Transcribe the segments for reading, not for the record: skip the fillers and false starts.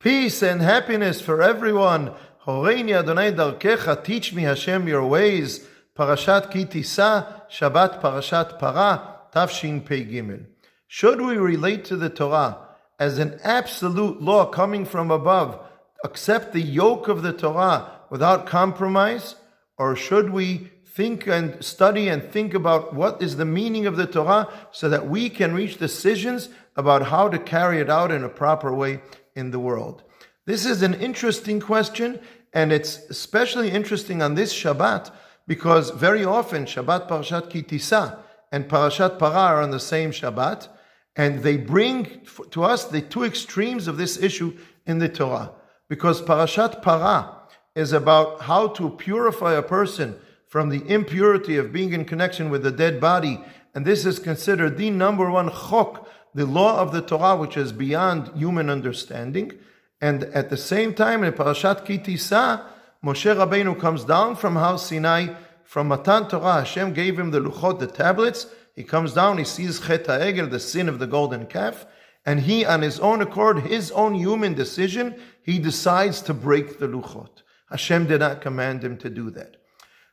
Peace and happiness for everyone. Horeini Adonai darkecha, teach me Hashem your ways. Parashat Ki-Tisa, Shabbat Parashat Parah, Tafshin Pei Gimel. Should we relate to the Torah as an absolute law coming from above, accept the yoke of the Torah without compromise? Or should we think and study and think about what is the meaning of the Torah so that we can reach decisions about how to carry it out in a proper way in the world? This is an interesting question, and it's especially interesting on this Shabbat because very often Shabbat Parashat Ki-Tisa and Parashat Parah are on the same Shabbat, and they bring to us the two extremes of this issue in the Torah. Because Parashat Parah is about how to purify a person from the impurity of being in connection with the dead body, and this is considered the number one chok, the law of the Torah, which is beyond human understanding. And at the same time, in Parashat Ki-Tisa, Moshe Rabbeinu comes down from Har Sinai, from Matan Torah. Hashem gave him the luchot, the tablets. He comes down, he sees Chet HaEgel, the sin of the golden calf, and he, on his own accord, his own human decision, he decides to break the luchot. Hashem did not command him to do that.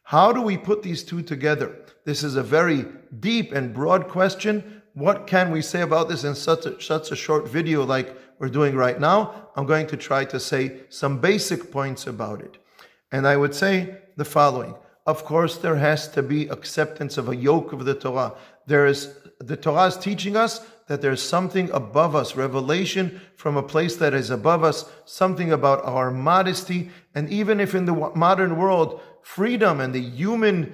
How do we put these two together? This is a very deep and broad question. What can we say about this in such a short video like we're doing right now? I'm going to try to say some basic points about it. And I would say the following. Of course, there has to be acceptance of a yoke of the Torah. The Torah is teaching us that there's something above us, revelation from a place that is above us, something about our modesty. And even if in the modern world, freedom and the human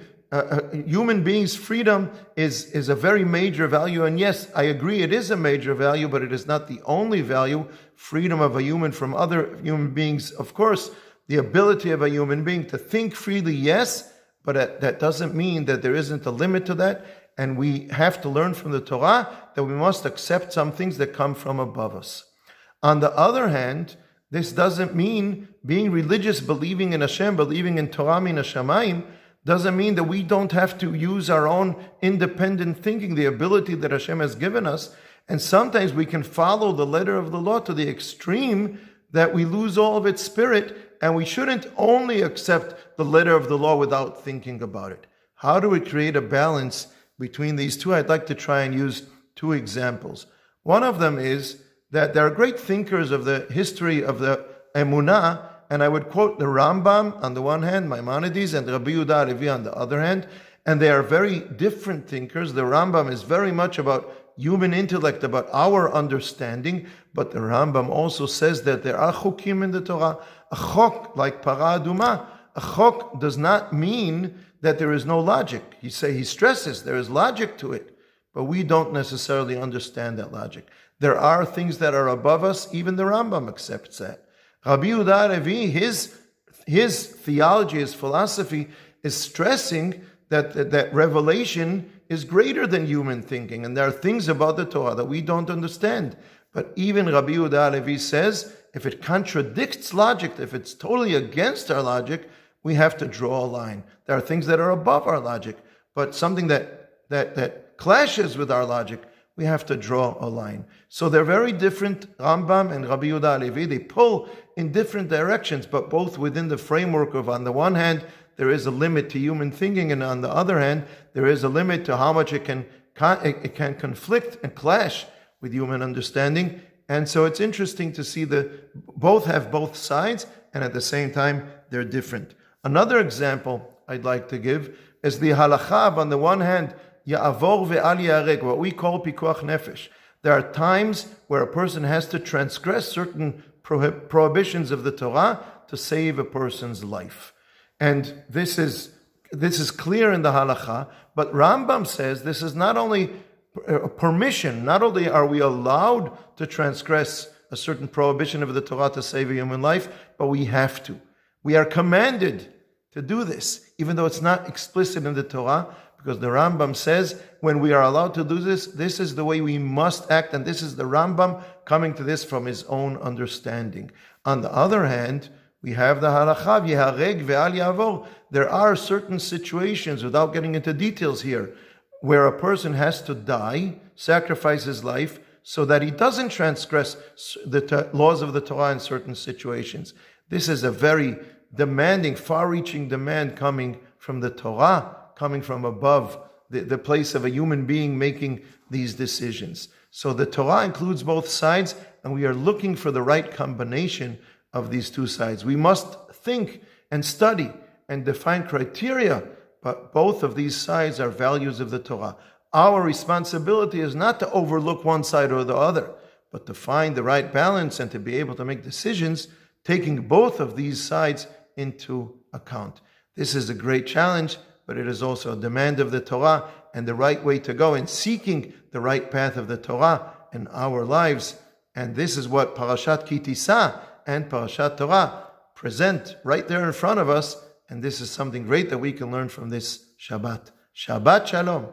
being's freedom is a very major value. And yes, I agree it is a major value, but it is not the only value. Freedom of a human from other human beings, of course, the ability of a human being to think freely, yes, but that doesn't mean that there isn't a limit to that. And we have to learn from the Torah that we must accept some things that come from above us. On the other hand, this doesn't mean being religious, believing in Hashem, believing in Torah min hashamayim, doesn't mean that we don't have to use our own independent thinking, the ability that Hashem has given us. And sometimes we can follow the letter of the law to the extreme that we lose all of its spirit, and we shouldn't only accept the letter of the law without thinking about it. How do we create a balance between these two? I'd like to try and use two examples. One of them is that there are great thinkers of the history of the Emunah, and I would quote the Rambam on the one hand, Maimonides, and Rabbi Yehuda Halevi on the other hand, and they are very different thinkers. The Rambam is very much about human intellect, about our understanding, but the Rambam also says that there are chokim in the Torah. A chok, like Parah Aduma, a chok does not mean that there is no logic. He stresses there is logic to it, but we don't necessarily understand that logic. There are things that are above us. Even the Rambam accepts that. Rabbi Yehuda Halevi, his theology, his philosophy is stressing that revelation is greater than human thinking, and there are things about the Torah that we don't understand. But even Rabbi Yehuda Halevi says, if it contradicts logic, if it's totally against our logic, we have to draw a line. There are things that are above our logic, but something that clashes with our logic, we have to draw a line. So they're very different, Rambam and Rabbi Yehuda Halevi. They pull in different directions, but both within the framework of, on the one hand, there is a limit to human thinking, and on the other hand, there is a limit to how much it can conflict and clash with human understanding. And so it's interesting to see both have both sides, and at the same time, they're different. Another example I'd like to give is the halacha. On the one hand, ya'avor ve'al yareg, what we call pikuach nefesh. There are times where a person has to transgress certain prohibitions of the Torah to save a person's life. And this is clear in the halacha, but Rambam says this is not only a permission, not only are we allowed to transgress a certain prohibition of the Torah to save a human life, but we have to. We are commanded to do this, even though it's not explicit in the Torah, because the Rambam says when we are allowed to do this, this is the way we must act, and this is the Rambam coming to this from his own understanding. On the other hand, we have the halacha, v'hareg ve'al yavor. There are certain situations, without getting into details here, where a person has to die, sacrifice his life, so that he doesn't transgress the laws of the Torah in certain situations. This is a very demanding, far-reaching demand coming from the Torah, coming from above the place of a human being making these decisions. So the Torah includes both sides, and we are looking for the right combination of these two sides. We must think and study and define criteria, but both of these sides are values of the Torah. Our responsibility is not to overlook one side or the other, but to find the right balance and to be able to make decisions taking both of these sides into account. This is a great challenge, but it is also a demand of the Torah and the right way to go in seeking the right path of the Torah in our lives. And this is what Parashat Ki-Tisa and Parashat Torah present right there in front of us. And this is something great that we can learn from this Shabbat. Shabbat Shalom.